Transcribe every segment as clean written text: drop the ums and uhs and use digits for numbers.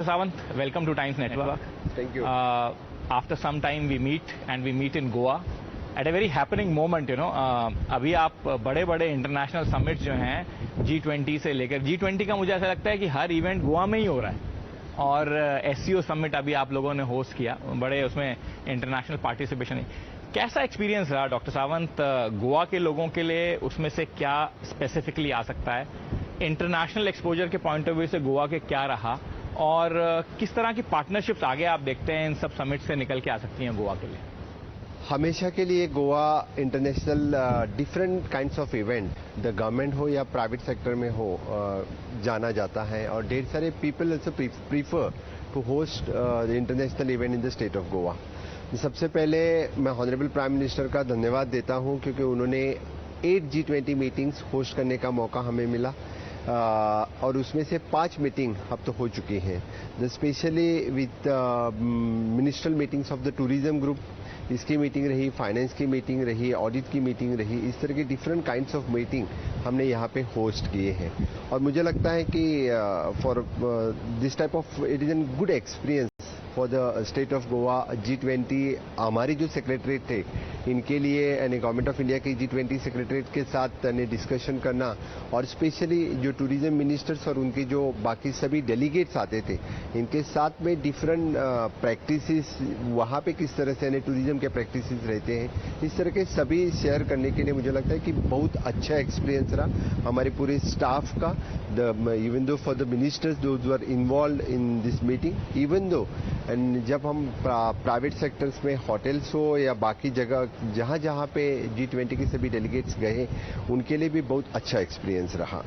Savant, welcome to Times Network. Thank you. After some time we meet in Goa at a very happening moment, अभी आप बड़े बड़े international summits जो हैं G20 से लेकर G20 का मुझे ऐसा लगता है कि हर इवेंट गोवा में ही हो रहा है और SCO समिट अभी आप लोगों ने होस्ट किया, बड़े उसमें इंटरनेशनल पार्टिसिपेशन है। कैसा एक्सपीरियंस रहा डॉक्टर सावंत, गोवा के लोगों के लिए उसमें से क्या स्पेसिफिकली आ सकता है, इंटरनेशनल एक्सपोजर के पॉइंट ऑफ व्यू से गोवा के क्या रहा और किस तरह की पार्टनरशिप्स आगे आप देखते हैं इन सब समिट से निकल के आ सकती हैं गोवा के लिए? हमेशा के लिए Goa international different kinds of event, the government हो या प्राइवेट सेक्टर में हो, जाना जाता है और ढेर सारे people also prefer to host the international event in the state of Goa. सबसे पहले मैं ऑनरेबल प्राइम मिनिस्टर का धन्यवाद देता हूं क्योंकि उन्होंने 8 G20 मीटिंग्स होस्ट करने का मौका हमें मिला और उसमें से 5 मीटिंग अब तो हो चुकी हैं। Specially with ministerial meetings of the tourism group, इसकी मीटिंग रही, फाइनेंस की मीटिंग रही, ऑडिट की मीटिंग रही, इस तरह की डिफरेंट काइंड्स ऑफ मीटिंग हमने यहाँ पे होस्ट किए हैं और मुझे लगता है कि for this type of it is an good experience for the state of Goa. G20 हमारी जो सेक्रेटरीट थे इनके लिए यानी गवर्नमेंट ऑफ इंडिया की G20 सेक्रेटरीट के साथ डिस्कशन करना और स्पेशली जो टूरिज्म मिनिस्टर्स और उनके जो बाकी सभी डेलीगेट्स आते थे इनके साथ में डिफरेंट प्रैक्टिसेस, वहाँ पे किस तरह से टूरिज्म के प्रैक्टिसेस रहते हैं, इस तरह के सभी शेयर करने के लिए मुझे लगता है कि बहुत अच्छा एक्सपीरियंस रहा हमारे पूरे स्टाफ का। Even though for the ministers those were involve in this meeting, even though and जब हम प्राइवेट सेक्टर्स में होटल्स हो या बाकी जगह जहां जहां पे G20 के सभी डेलीगेट्स गए उनके लिए भी बहुत अच्छा एक्सपीरियंस रहा।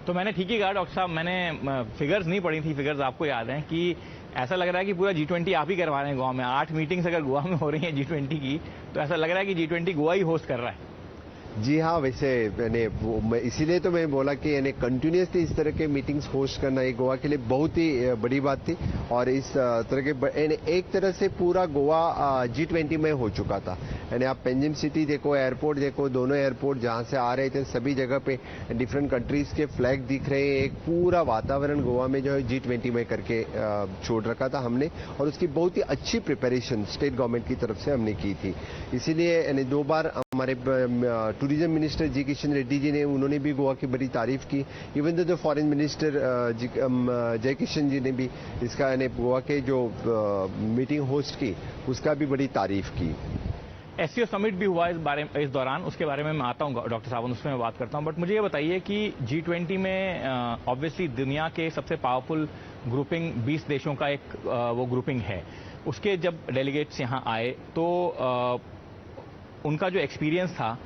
तो मैंने ठीक ही कहा डॉक्टर साहब, मैंने फिगर्स नहीं पढ़ी थी, फिगर्स आपको याद हैं कि ऐसा लग रहा है कि पूरा G20 आप ही करवा रहे हैं गोवा में। 8 मीटिंग्स अगर गोवा में हो रही हैं G20 की, तो ऐसा लग रहा है कि G20 गोवा ही होस्ट कर रहा है। जी हाँ, वैसे इसीलिए तो मैं बोला कि कंटिन्यूसली इस तरह के मीटिंग्स होस्ट करना ये गोवा के लिए बहुत ही बड़ी बात थी और इस तरह के एक तरह से पूरा गोवा G20 में हो चुका था। यानी आप पेंजिम सिटी देखो, एयरपोर्ट देखो, दोनों एयरपोर्ट जहां से आ रहे थे सभी जगह पे डिफरेंट कंट्रीज के फ्लैग दिख रहे हैं। एक पूरा वातावरण गोवा में जो है G20 में करके छोड़ रखा था हमने और उसकी बहुत ही अच्छी प्रिपरेशन स्टेट गवर्नमेंट की तरफ से हमने की थी। इसीलिए 2 बार हमारे टूरिज्म मिनिस्टर जी किशन रेड्डी जी ने, उन्होंने भी गोवा की बड़ी तारीफ की। इवन द फॉरेन मिनिस्टर जय किशन जी ने भी इसका गोवा के जो मीटिंग होस्ट की उसका भी बड़ी तारीफ की। SCO समिट भी हुआ इस दौरान, उसके बारे में मैं आता हूँ डॉक्टर साहब, उसमें मैं बात करता हूँ। बट मुझे ये बताइए कि G20 में ऑब्वियसली दुनिया के सबसे पावरफुल ग्रुपिंग 20 देशों का एक वो ग्रुपिंग है। उसके जब डेलीगेट्स यहाँ आए तो उनका जो एक्सपीरियंस था,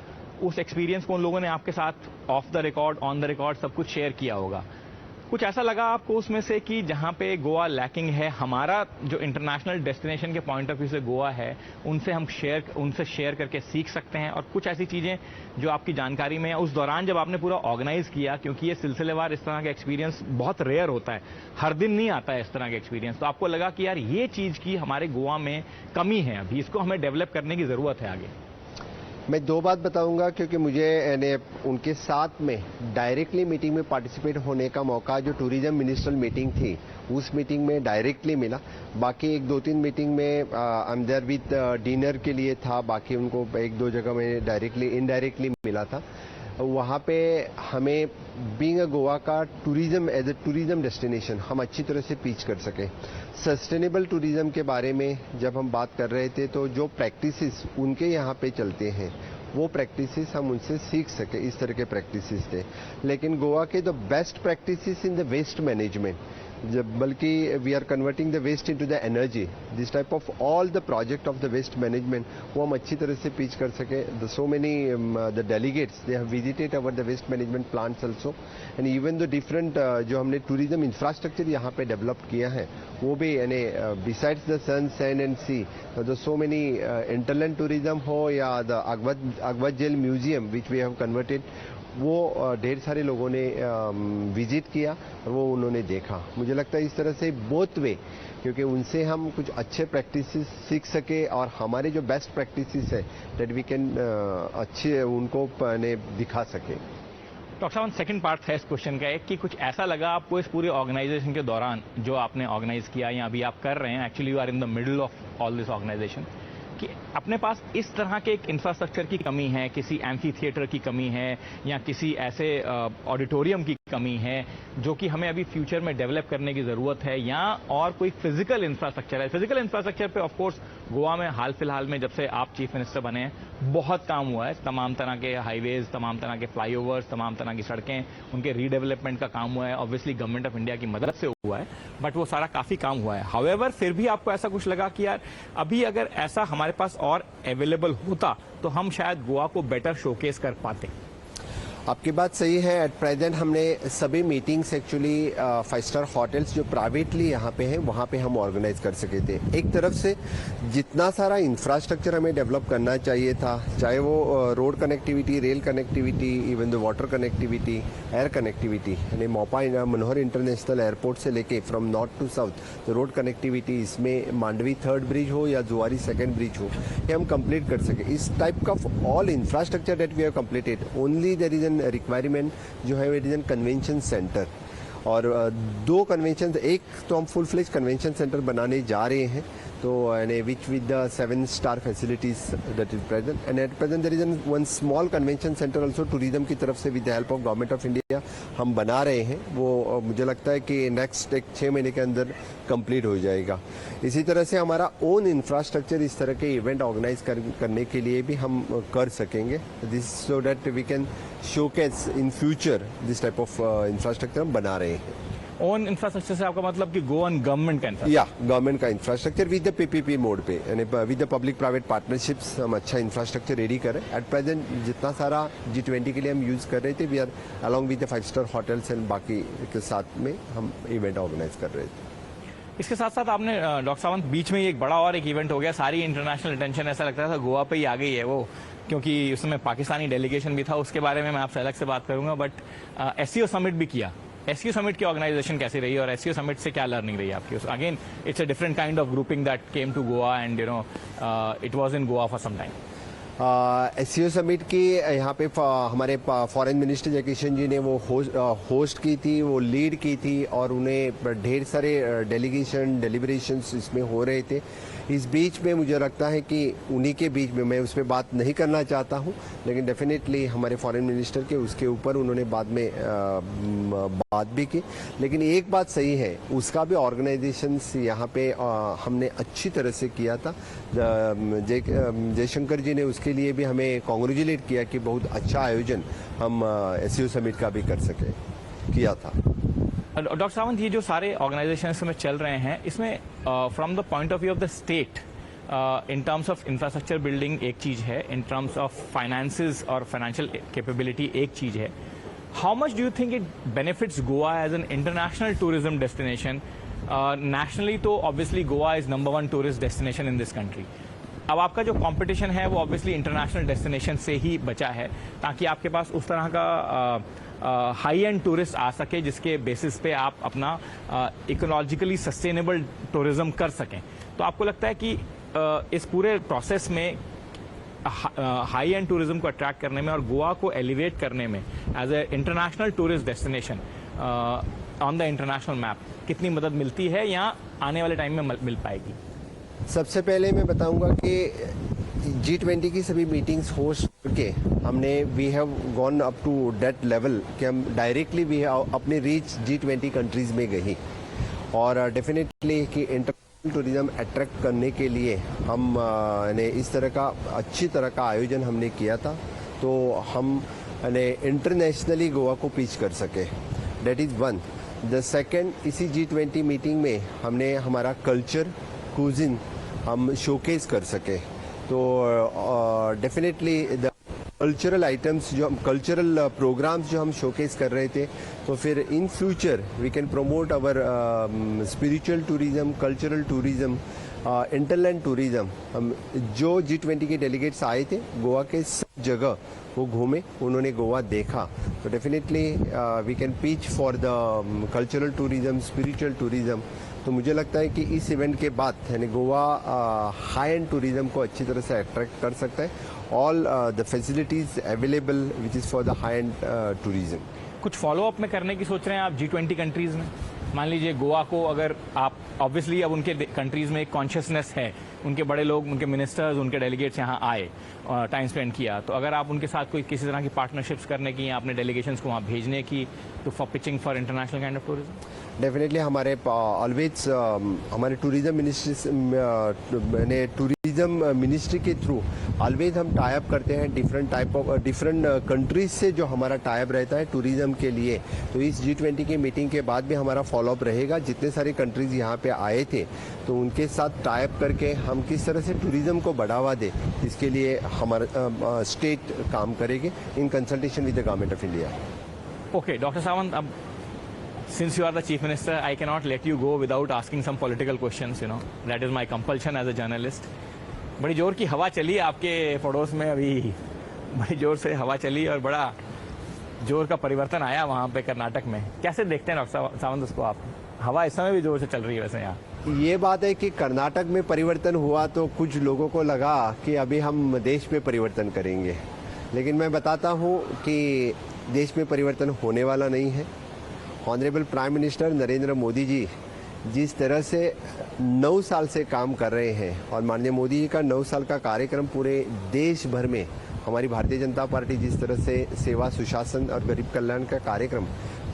उस एक्सपीरियंस को उन लोगों ने आपके साथ of the record, on the record सब कुछ शेयर किया होगा। कुछ ऐसा लगा आपको उसमें से कि जहां पे गोवा लैकिंग है, हमारा जो इंटरनेशनल डेस्टिनेशन के पॉइंट ऑफ व्यू से गोवा है, उनसे शेयर करके सीख सकते हैं? और कुछ ऐसी चीजें जो आपकी जानकारी में है उस दौरान जब आपने पूरा ऑर्गेनाइज किया, क्योंकि ये सिलसिलेवार इस तरह का एक्सपीरियंस बहुत रेयर होता है, हर दिन नहीं आता है इस तरह का एक्सपीरियंस, तो आपको लगा कि यार ये चीज की हमारे गोवा में कमी है, अभी इसको हमें डेवलप करने की जरूरत है आगे? मैं 2 बात बताऊंगा क्योंकि मुझे उनके साथ में डायरेक्टली मीटिंग में पार्टिसिपेट होने का मौका जो टूरिज्म मिनिस्ट्रियल मीटिंग थी उस मीटिंग में डायरेक्टली मिला। बाकी 1-2-3 मीटिंग में अंदर विद डिनर के लिए था, बाकी उनको 1-2 जगह में डायरेक्टली इनडायरेक्टली मिला था। वहाँ पे हमें बीइंग अ गोवा का tourism as a tourism destination हम अच्छी तरह से पीच कर सके। सस्टेनेबल टूरिज्म के बारे में जब हम बात कर रहे थे तो जो प्रैक्टिसेस उनके यहाँ पे चलते हैं वो प्रैक्टिसेस हम उनसे सीख सके, इस तरह के प्रैक्टिसेस थे। लेकिन गोवा के the best practices in the waste management, बल्कि we are converting the waste into the energy, this type of all the project of the waste management वो हम अच्छी तरह से पिच कर सके। So many the delegates they have visited our the waste management plants also and even the different जो हमने tourism infrastructure यहाँ पे डेवलप किया है वो भी besides the sun, sand and sea, so many hinterland tourism हो या the Aguada jail museum which we have converted, वो ढेर सारे लोगों ने विजिट किया और वो उन्होंने देखा। मुझे लगता है इस तरह से बोथ वे, क्योंकि उनसे हम कुछ अच्छे प्रैक्टिसेस सीख सके और हमारे जो बेस्ट प्रैक्टिसेस है दैट वी कैन अच्छे उनको दिखा सके। डॉक्टर साहब, सेकंड पार्ट है इस क्वेश्चन का एक कि कुछ ऐसा लगा आपको इस पूरे ऑर्गेनाइजेशन के दौरान जो आपने ऑर्गेनाइज किया या अभी आप कर रहे हैं, actually you are in the middle of all this organisation, कि अपने पास इस तरह के एक इंफ्रास्ट्रक्चर की कमी है, किसी एम्फी थिएटर की कमी है या किसी ऐसे ऑडिटोरियम की कमी है जो कि हमें अभी फ्यूचर में डेवलप करने की जरूरत है, या और कोई फिजिकल इंफ्रास्ट्रक्चर है? फिजिकल इंफ्रास्ट्रक्चर पे ऑफ कोर्स गोवा में हाल फिलहाल में जब से आप चीफ मिनिस्टर बने हैं बहुत काम हुआ है। तमाम तरह के हाईवेज, तमाम तरह के फ्लाईओवर्स, तमाम तरह की सड़कें, उनके रीडेवलपमेंट का काम हुआ है। ऑब्वियसली गवर्नमेंट ऑफ इंडिया की मदद से हुआ है, बट वो सारा काफी काम हुआ है। हाउएवर फिर भी आपको ऐसा कुछ लगा कि यार अभी अगर ऐसा हमारे पास और अवेलेबल होता तो हम शायद गोवा को बेटर शोकेस कर पाते? आपकी बात सही है। एट प्रेजेंट हमने सभी मीटिंग्स एक्चुअली 5 स्टार होटल्स जो प्राइवेटली यहाँ पे हैं वहाँ पे हम ऑर्गेनाइज कर सके थे। एक तरफ से जितना सारा इंफ्रास्ट्रक्चर हमें डेवलप करना चाहिए था, चाहे वो road connectivity, rail connectivity, even the water connectivity, air connectivity, यानी मोपा मनोहर इंटरनेशनल एयरपोर्ट से लेके from north to south road connectivity, इसमें मांडवी 3rd ब्रिज हो या जुआरी 2nd ब्रिज हो, ये हम कंप्लीट कर सके। इस टाइप का all infrastructure that we have completed, only there is requirement जो है it is an convention centre. और 2 कन्वेंशन, एक तो हम फुल फ्लेज कन्वेंशन सेंटर बनाने जा रहे हैं, तो which with the 7 star facilities that is present, and at present there is one small convention centre also tourism की तरफ से with the help of government of India हम बना रहे हैं। वो मुझे लगता है कि नेक्स्ट 6 महीने के अंदर कंप्लीट हो जाएगा। इसी तरह से हमारा ओन इंफ्रास्ट्रक्चर इस तरह के इवेंट ऑर्गेनाइज करने के लिए भी हम कर सकेंगे, this so that we can showcase in future this type of infrastructure हम बना रहे हैं। ओन इंफ्रास्ट्रक्चर से आपका मतलब कि गोवन गवर्नमेंट का इंफ्रास्ट्रक्चर? या गवर्नमेंट का infrastructure with the PPP mode पे, यानी with the public private partnerships हम अच्छा इंफ्रास्ट्रक्चर रेडी करें। एट प्रेजेंट जितना सारा G20 के लिए हम यूज कर रहे थे, we are along with the 5 star hotels and बाकी के साथ में हम इवेंट ऑर्गेनाइज कर रहे थे। इसके साथ साथ आपने डॉक्टर सावंत बीच में एक बड़ा और एक इवेंट हो गया, सारी इंटरनेशनल अटेंशन ऐसा लगता था गोवा पे ही आ गई है वो, क्योंकि उसमें पाकिस्तानी डेलीगेशन भी था। उसके बारे में मैं आपसे अलग से बात करूंगा, बट SCO समिट भी किया। SCO समिट की ऑर्गेनाइजेशन कैसी रही और SCO समिट से क्या लर्निंग रही आपकी? Again it's a different kind of grouping that came to Goa and you know it was in Goa for some time. SCO summit की यहाँ पे हमारे फॉरेन मिनिस्टर जयकिशन जी ने वो होस्ट की थी, वो लीड की थी, और उन्हें ढेर सारे डेलीगेशन डेलिब्रेशंस इसमें हो रहे थे। इस बीच में मुझे लगता है कि उन्हीं के बीच में, मैं उस पर बात नहीं करना चाहता हूँ, लेकिन डेफिनेटली हमारे फॉरेन मिनिस्टर के उसके ऊपर उन्होंने बाद में बात भी की। लेकिन एक बात सही है, उसका भी ऑर्गेनाइजेशंस यहाँ पे हमने अच्छी तरह से किया था। जयशंकर जी ने उसके लिए भी हमें कॉन्ग्रेचुलेट किया कि बहुत अच्छा आयोजन हम SCO समिट का भी कर सके, किया था। डॉक्टर सावंत, ये जो सारे ऑर्गेनाइजेशन में चल रहे हैं, इसमें from the point of view of the state in terms of infrastructure building एक चीज है, इन टर्म्स ऑफ फाइनेंसेस और फाइनेंशियल कैपेबिलिटी एक चीज है। How much do you think it benefits Goa as an international tourism destination? Nationally तो obviously Goa is number 1 tourist destination in this country. अब आपका जो कंपटीशन है वो ऑब्वियसली इंटरनेशनल डेस्टिनेशन से ही बचा है, ताकि आपके पास उस तरह का हाई एंड टूरिस्ट आ सके जिसके बेसिस पे आप अपना इकोलॉजिकली सस्टेनेबल टूरिज्म कर सकें। तो आपको लगता है कि इस पूरे प्रोसेस में हाई एंड टूरिज्म को अट्रैक्ट करने में और गोवा को एलिवेट करने में as a international tourist destination on the international map कितनी मदद मिलती है या आने वाले टाइम में मिल पाएगी? सबसे पहले मैं बताऊंगा कि G20 की सभी मीटिंग्स होस्ट करके हमने we have gone up to that level कि हम डायरेक्टली भी अपनी रीच G20 कंट्रीज में गई, और डेफिनेटली कि इंटरनेशनल टूरिज्म अट्रैक्ट करने के लिए हम ने इस तरह का अच्छी तरह का आयोजन हमने किया था, तो हम इंटरनेशनली गोवा को पिच कर सके। That is one. The second, इसी G20 मीटिंग में हमने हमारा कल्चर, कुजिन हम शोकेस कर सके। तो डेफिनेटली द कल्चरल आइटम्स जो हम कल्चरल प्रोग्राम्स जो हम शोकेस कर रहे थे, तो फिर in future we can promote our spiritual tourism, cultural tourism, hinterland tourism. हम जो G20 के डेलीगेट्स आए थे गोवा के सब जगह वो घूमे, उन्होंने गोवा देखा, तो definitely we can pitch for the cultural tourism, spiritual tourism, तो मुझे लगता है कि इस इवेंट के बाद यानी गोवा हाई एंड टूरिज्म को अच्छी तरह से अट्रैक्ट कर सकता है। All the facilities available which is for the high end tourism. कुछ फॉलो अप में करने की सोच रहे हैं आप G20 कंट्रीज में? मान लीजिए गोवा को अगर आप ऑब्वियसली अब उनके कंट्रीज में एक कॉन्शियसनेस है, उनके बड़े लोग, उनके मिनिस्टर्स, उनके डेलीगेट्स यहाँ आए और टाइम स्पेंड किया, तो अगर आप उनके साथ कोई किसी तरह की पार्टनरशिप्स करने की या अपने डेलीगेशंस को वहाँ भेजने की तो for pitching for international kind of tourism? Definitely हमारे ऑलवेज हमारे टूरिज्म मिनिस्ट्री के थ्रू ऑलवेज हम टाई अप करते हैं डिफरेंट कंट्रीज से जो हमारा टाई अप रहता है टूरिज्म के लिए। तो इस G20 की मीटिंग के बाद भी हमारा फॉलोअप रहेगा। जितने सारे कंट्रीज यहाँ पे आए थे तो उनके साथ टाई अप करके हम किस तरह से टूरिज्म को बढ़ावा दे, इसके लिए हमारा स्टेट काम करेगी in consultation with the government of India. Okay doctor Sawant, अब since you are the chief minister, I cannot let you go without asking some political questions, you know. That is my compulsion as a journalist. बड़ी जोर की हवा चली आपके पड़ोस में अभी, बड़ी जोर से हवा चली और बड़ा जोर का परिवर्तन आया वहाँ पे कर्नाटक में। कैसे देखते हैं डॉक्टर सावंत उसको आप? हवा इस समय भी जोर से चल रही है वैसे यहाँ। ये बात है कि कर्नाटक में परिवर्तन हुआ तो कुछ लोगों को लगा कि अभी हम देश में परिवर्तन करेंगे, लेकिन मैं बताता हूँ कि देश में परिवर्तन होने वाला नहीं है। Honourable prime minister Narendra Modi ji जिस तरह से 9 साल से काम कर रहे हैं और माननीय मोदी जी का 9 साल का कार्यक्रम पूरे देश भर में हमारी भारतीय जनता पार्टी जिस तरह से सेवा, सुशासन और गरीब कल्याण का कार्यक्रम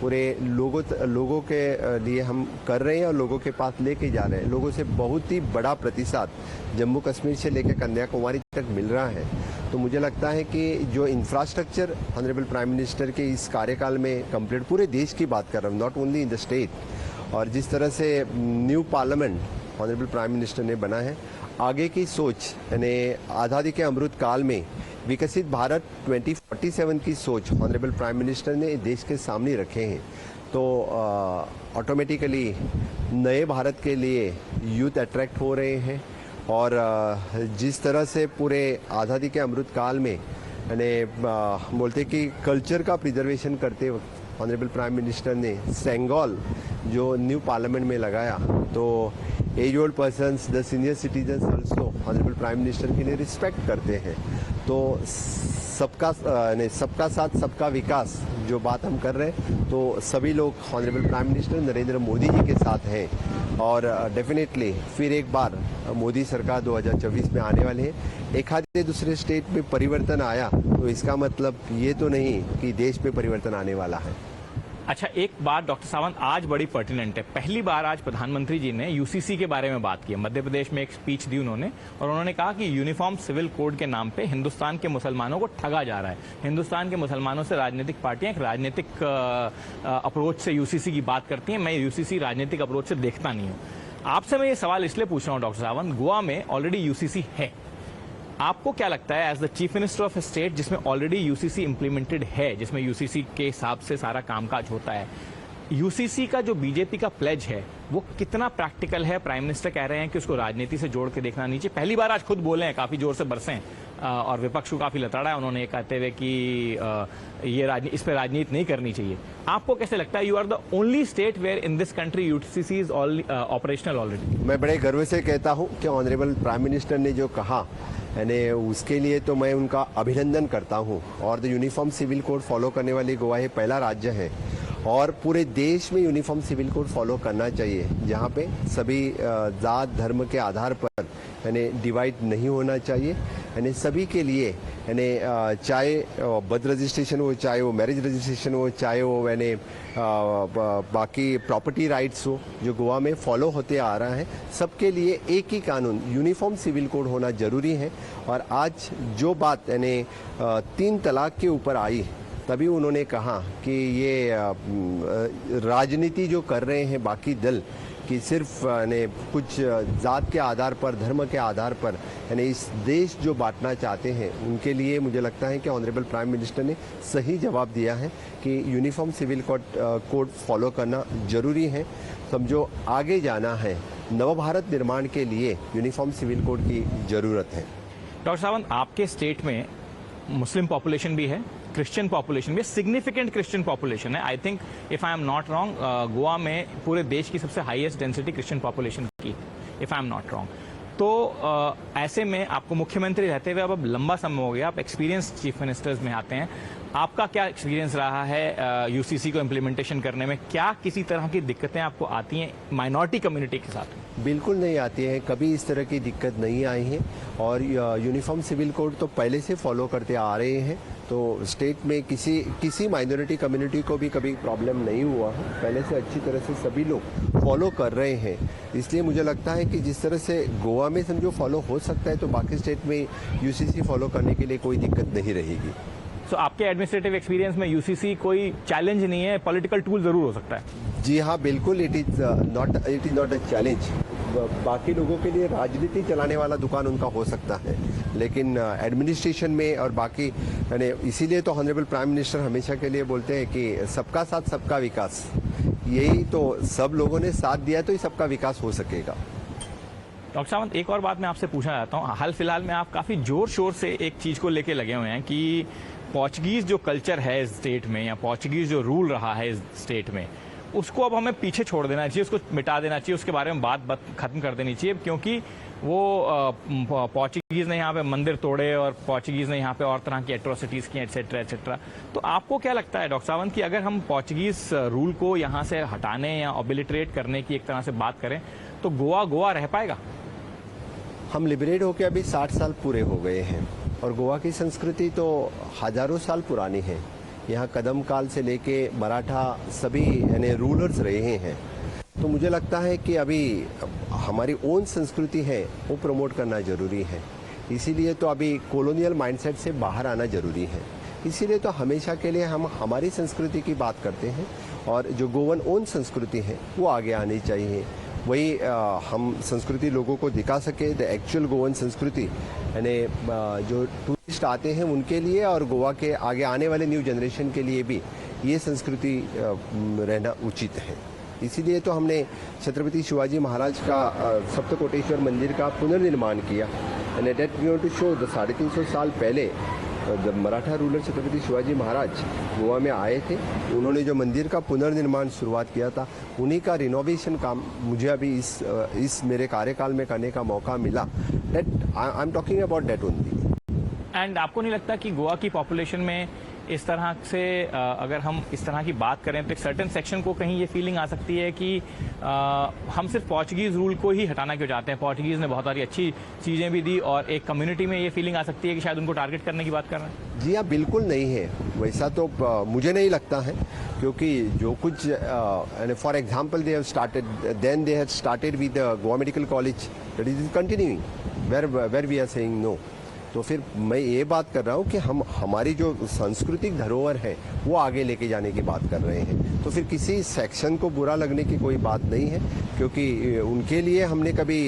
पूरे लोगों के लिए हम कर रहे हैं और लोगों के पास लेके जा रहे हैं। लोगों से बहुत ही बड़ा प्रतिसाद जम्मू कश्मीर से लेकर कन्याकुमारी तक मिल रहा है। तो मुझे लगता है कि जो इंफ्रास्ट्रक्चर ऑनरेबल प्राइम मिनिस्टर के इस कार्यकाल में कंप्लीट, पूरे देश की बात कर रहा हूँ, not only in the state, और जिस तरह से new parliament honourable prime minister ने बना है, आगे की सोच यानी आज़ादी के अमृत काल में विकसित भारत 2047 की सोच ऑनरेबल प्राइम मिनिस्टर ने देश के सामने रखे हैं। तो ऑटोमेटिकली नए भारत के लिए यूथ अट्रैक्ट हो रहे हैं और जिस तरह से पूरे आज़ादी के अमृत काल में यानी बोलते कि कल्चर का प्रिजर्वेशन करते वक्त ऑनरेबल प्राइम मिनिस्टर ने सेंगोल जो न्यू पार्लियामेंट में लगाया, तो as old persons, the senior citizens also honourable prime minister के लिए रिस्पेक्ट करते हैं। तो सबका साथ सबका विकास जो बात हम कर रहे हैं, तो सभी लोग honourable prime minister Narendra Modi ji के साथ हैं और डेफिनेटली फिर एक बार मोदी सरकार 2024 में आने वाले हैं। एक आधे दूसरे स्टेट में परिवर्तन आया तो इसका मतलब ये तो नहीं कि देश में परिवर्तन आने वाला है। अच्छा, एक बात डॉक्टर सावंत आज बड़ी पर्टिनेंट है। पहली बार आज प्रधानमंत्री जी ने यूसीसी के बारे में बात की। मध्य प्रदेश में एक स्पीच दी उन्होंने और उन्होंने कहा कि यूनिफॉर्म सिविल कोड के नाम पे हिंदुस्तान के मुसलमानों को ठगा जा रहा है। हिंदुस्तान के मुसलमानों से राजनीतिक पार्टियां एक राजनीतिक अप्रोच से यूसीसी की बात करती हैं। मैं यूसीसी राजनीतिक अप्रोच से देखता नहीं हूँ। आपसे मैं ये सवाल इसलिए पूछ रहा हूँ डॉक्टर सावंत, गोवा में ऑलरेडी यूसीसी है, आपको क्या लगता है as the chief minister of state जिसमें ऑलरेडी यूसीसी इंप्लीमेंटेड है, जिसमें यूसीसी के हिसाब से सारा कामकाज होता है, यूसीसी का जो बीजेपी का प्लेज है वो कितना प्रैक्टिकल है? प्राइम मिनिस्टर कह रहे हैं कि उसको राजनीति से जोड़ के देखना नहीं चाहिए। पहली बार आज खुद बोले हैं, काफी जोर से बरसे हैं और विपक्ष को काफी लताड़ा है उन्होंने, कहते हुए कि ये इस पर राजनीति नहीं करनी चाहिए। आपको कैसे लगता है? You are the only state where in this country UCC is operational already. मैं बड़े गर्व से कहता हूँ कि ऑनरेबल प्राइम मिनिस्टर ने जो कहा यानी उसके लिए तो मैं उनका अभिनंदन करता हूँ। और the uniform civil code follow करने वाली गोवा ये पहला राज्य है और पूरे देश में यूनिफॉर्म सिविल कोड फॉलो करना चाहिए, जहाँ पे सभी जात धर्म के आधार पर यानी डिवाइड नहीं होना चाहिए। यानी सभी के लिए यानी चाहे बर्थ रजिस्ट्रेशन हो, चाहे वो मैरिज रजिस्ट्रेशन हो, चाहे वो यानी बाकी प्रॉपर्टी राइट्स हो, जो गोवा में फॉलो होते आ रहा है, सबके लिए एक ही कानून यूनिफॉर्म सिविल कोड होना जरूरी है। और आज जो बात यानी 3 तलाक के ऊपर आई, तभी उन्होंने कहा कि ये राजनीति जो कर रहे हैं बाकी दल कि सिर्फ यानी कुछ जात के आधार पर, धर्म के आधार पर यानी इस देश जो बांटना चाहते हैं, उनके लिए मुझे लगता है कि ऑनरेबल प्राइम मिनिस्टर ने सही जवाब दिया है कि यूनिफॉर्म सिविल कोड फॉलो करना जरूरी है। समझो आगे जाना है, नव भारत निर्माण के लिए यूनिफॉर्म सिविल कोड की जरूरत है। डॉक्टर सावंत, आपके स्टेट में मुस्लिम पॉपुलेशन भी है क्रिश्चियन पॉपुलेशन भी, सिग्निफिकेंट क्रिश्चियन पॉपुलेशन है। I think if I am not wrong Goa में पूरे देश की सबसे हाईएस्ट डेंसिटी क्रिश्चियन पॉपुलेशन की, if I am not wrong. तो ऐसे में आपको मुख्यमंत्री रहते हुए अब लंबा समय हो गया, आप एक्सपीरियंस चीफ मिनिस्टर्स में आते हैं, आपका क्या एक्सपीरियंस रहा है यूसीसी को इम्प्लीमेंटेशन करने में? क्या किसी तरह की दिक्कतें आपको आती हैं माइनॉरिटी कम्युनिटी के साथ? बिल्कुल नहीं आती है, कभी इस तरह की दिक्कत नहीं आई है। और यूनिफॉर्म सिविल कोड तो पहले से फॉलो करते आ रहे हैं, तो स्टेट में किसी माइनॉरिटी कम्युनिटी को भी कभी प्रॉब्लम नहीं हुआ है। पहले से अच्छी तरह से सभी लोग फॉलो कर रहे हैं। इसलिए मुझे लगता है कि जिस तरह से गोवा में समझो फॉलो हो सकता है, तो बाकी स्टेट में यूसीसी फॉलो करने के लिए कोई दिक्कत नहीं रहेगी। तो आपके एडमिनिस्ट्रेटिव एक्सपीरियंस में यूसीसी कोई चैलेंज नहीं है, पॉलिटिकल टूल जरूर हो सकता है? जी हाँ, बिल्कुल, it is not a challenge. बाकी लोगों के लिए राजनीति चलाने वाला दुकान उनका हो सकता है, लेकिन एडमिनिस्ट्रेशन में और बाकी यानी इसीलिए तो ऑनरेबल प्राइम मिनिस्टर हमेशा के लिए बोलते हैं कि सबका साथ सबका विकास। यही तो सब लोगों ने साथ दिया तो ही सबका विकास हो सकेगा। डॉक्टर सावंत, एक और बात मैं आपसे पूछना चाहता हूँ। हाल फिलहाल में आप काफी जोर शोर से एक चीज को लेके लगे हुए हैं कि पोर्चुगीज जो कल्चर है इस स्टेट में, या पोर्चुगीज जो रूल रहा है इस स्टेट में, उसको अब हमें पीछे छोड़ देना चाहिए, उसको मिटा देना चाहिए, उसके बारे में बात खत्म कर देनी चाहिए, क्योंकि वो पोर्चुगीज ने यहाँ पे मंदिर तोड़े और पोर्चुगीज ने यहाँ पे और तरह की एट्रोसिटीज की, एटसेट्रा एटसेट्रा। तो आपको क्या लगता है डॉक्टर सावंत कि अगर हम पोर्चुगीज रूल को यहाँ से हटाने या ऑबिलिटरेट करने की एक तरह से बात करें, तो गोवा रह पाएगा? हम लिबरेट होकर अभी 60 साल पूरे हो गए हैं और गोवा की संस्कृति तो हजारों साल पुरानी है। यहाँ कदम काल से लेके मराठा सभी यानी रूलर्स रहे हैं। तो मुझे लगता है कि अभी हमारी ओन संस्कृति है वो प्रमोट करना जरूरी है। इसीलिए तो अभी कॉलोनियल माइंडसेट से बाहर आना जरूरी है। इसीलिए तो हमेशा के लिए हम हमारी संस्कृति की बात करते हैं और जो गोवन ओन संस्कृति है वो आगे आनी चाहिए। वही हम संस्कृति लोगों को दिखा सके, द एक्चुअल गोवन संस्कृति, यानी जो टूरिस्ट आते हैं उनके लिए और गोवा के आगे आने वाले न्यू जनरेशन के लिए भी ये संस्कृति रहना उचित है। इसीलिए तो हमने छत्रपति शिवाजी महाराज का सप्तकोटेश्वर मंदिर का पुनर्निर्माण किया। And that we want to show the 350 साल पहले जब मराठा रूलर छत्रपति शिवाजी महाराज गोवा में आए थे, उन्होंने जो मंदिर का पुनर्निर्माण शुरुआत किया था, उन्हीं का रिनोवेशन काम मुझे अभी इस मेरे कार्यकाल में करने का मौका मिला। That I am talking about that only. And आपको नहीं लगता कि गोवा की पॉपुलेशन में इस तरह से अगर हम इस तरह की बात करें तो एक सर्टेन सेक्शन को कहीं ये फीलिंग आ सकती है कि हम सिर्फ पोर्चुगीज रूल को ही हटाना क्यों चाहते हैं? पोर्चुगीज ने बहुत सारी अच्छी चीजें भी दी और एक कम्युनिटी में ये फीलिंग आ सकती है कि शायद उनको टारगेट करने की बात कर रहे हैं। जी हाँ, बिल्कुल नहीं है, वैसा तो मुझे नहीं लगता है, क्योंकि जो कुछ for example they have started with Goa medical college, that is continuing where we are saying no. तो फिर मैं ये बात कर रहा हूँ कि हम हमारी जो सांस्कृतिक धरोहर है वो आगे लेके जाने की बात कर रहे हैं। तो फिर किसी सेक्शन को बुरा लगने की कोई बात नहीं है, क्योंकि उनके लिए हमने कभी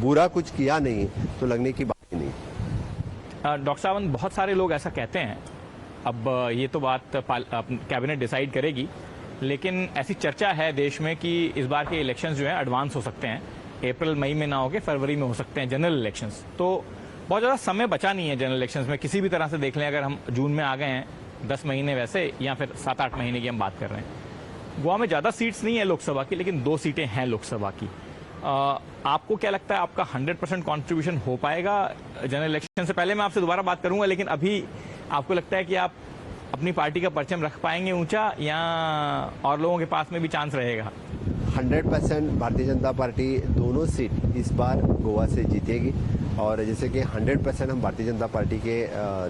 बुरा कुछ किया नहीं, तो लगने की बात ही नहीं। डॉक्टर सावंत, बहुत सारे लोग ऐसा कहते हैं, अब ये तो बात कैबिनेट डिसाइड करेगी, लेकिन ऐसी चर्चा है देश में कि इस बार के इलेक्शंस जो है एडवांस हो सकते हैं, अप्रैल मई में ना होके फरवरी में हो सकते हैं जनरल इलेक्शंस। तो बहुत ज़्यादा समय बचा नहीं है जनरल इलेक्शंस में, किसी भी तरह से देख लें, अगर हम जून में आ गए हैं 10 महीने वैसे, या फिर 7-8 महीने की हम बात कर रहे हैं। गोवा में ज़्यादा सीट्स नहीं है लोकसभा की, लेकिन 2 सीटें हैं लोकसभा की। आपको क्या लगता है, आपका 100% कॉन्ट्रीब्यूशन हो पाएगा जनरल इलेक्शन से पहले? मैं आपसे दोबारा बात करूंगा, लेकिन अभी आपको लगता है कि आप अपनी पार्टी का परचम रख पाएंगे ऊंचा, या और लोगों के पास में भी चांस रहेगा? 100% भारतीय जनता पार्टी दोनों सीट इस बार गोवा से जीतेगी, और जैसे कि 100% हम भारतीय जनता पार्टी के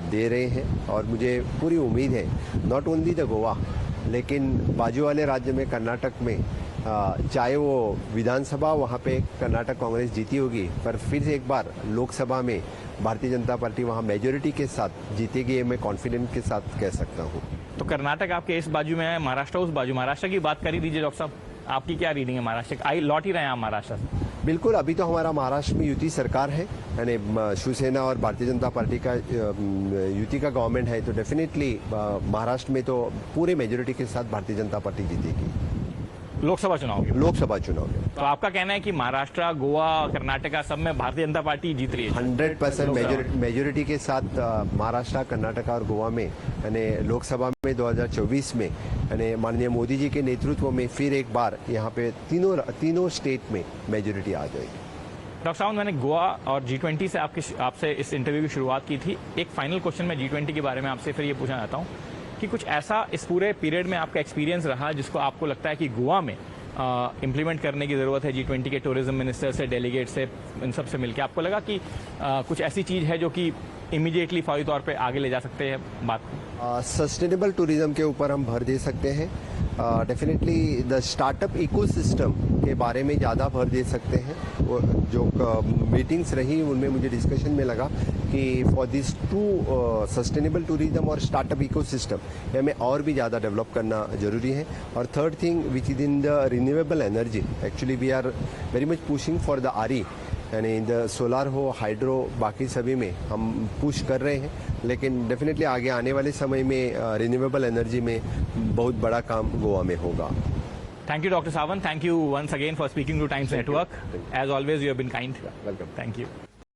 दे रहे हैं। और मुझे पूरी उम्मीद है, नॉट ओनली द गोवा, लेकिन बाजू वाले राज्य में कर्नाटक में चाहे वो विधानसभा वहाँ पे कर्नाटक कांग्रेस जीती होगी, पर फिर से एक बार लोकसभा में भारतीय जनता पार्टी वहाँ मेजोरिटी के साथ जीतेगी, मैं कॉन्फिडेंट के साथ कह सकता हूँ। तो कर्नाटक आपके इस बाजू में है, महाराष्ट्र उस बाजू। महाराष्ट्र की बात कर ही दीजिए डॉक्टर साहब, आपकी क्या रीडिंग है महाराष्ट्र? आई लौट ही रहे हैं आप महाराष्ट्र से? बिल्कुल, अभी तो हमारा महाराष्ट्र में युति सरकार है, यानी शिवसेना और भारतीय जनता पार्टी का युति का गवर्नमेंट है, तो डेफिनेटली महाराष्ट्र में तो पूरे मेजोरिटी के साथ भारतीय जनता पार्टी जीतेगी। लोकसभा चुनाव के। लोकसभा चुनाव में तो आपका कहना है कि महाराष्ट्र, गोवा, कर्नाटका सब में भारतीय जनता पार्टी जीत रही है? 100% मेजोरिटी के साथ महाराष्ट्र, कर्नाटका और गोवा में यानी लोकसभा में 2024 में यानी माननीय मोदी जी के नेतृत्व में फिर एक बार यहाँ पे तीनों स्टेट में मेजोरिटी आ जाएगी। डॉक्टर सावंत, मैंने गोवा और G20 से आपसे इस इंटरव्यू की शुरुआत की थी। एक फाइनल क्वेश्चन मैं G20 के बारे में आपसे फिर ये पूछना चाहता हूँ कि कुछ ऐसा इस पूरे पीरियड में आपका एक्सपीरियंस रहा जिसको आपको लगता है कि गोवा में इम्प्लीमेंट करने की ज़रूरत है? G20 के टूरिज्म मिनिस्टर से, डेलीगेट से, इन सब से मिलकर आपको लगा कि कुछ ऐसी चीज़ है जो कि इमीडिएटली फौरी तौर पे आगे ले जा सकते हैं बात को? सस्टेनेबल टूरिज्म के ऊपर हम भर दे सकते हैं। डेफिनेटली द स्टार्टअप इकोसिस्टम के बारे में ज़्यादा भर दे सकते हैं। जो मीटिंग्स रही उनमें मुझे डिस्कशन में लगा कि for this to sustainable tourism और स्टार्टअप इकोसिस्टम हमें और भी ज़्यादा डेवलप करना जरूरी है। और third thing which is in the renewable energy, actually we are very much pushing for the RE यानी इन द सोलार हो, हाइड्रो, बाकी सभी में हम पुश कर रहे हैं। लेकिन डेफिनेटली आगे आने वाले समय में रिन्यूएबल एनर्जी में बहुत बड़ा काम गोवा में होगा। Thank you, Dr. Sawant. Thank you once again for speaking to Times Network. As always, you have been kind. Welcome. Thank you.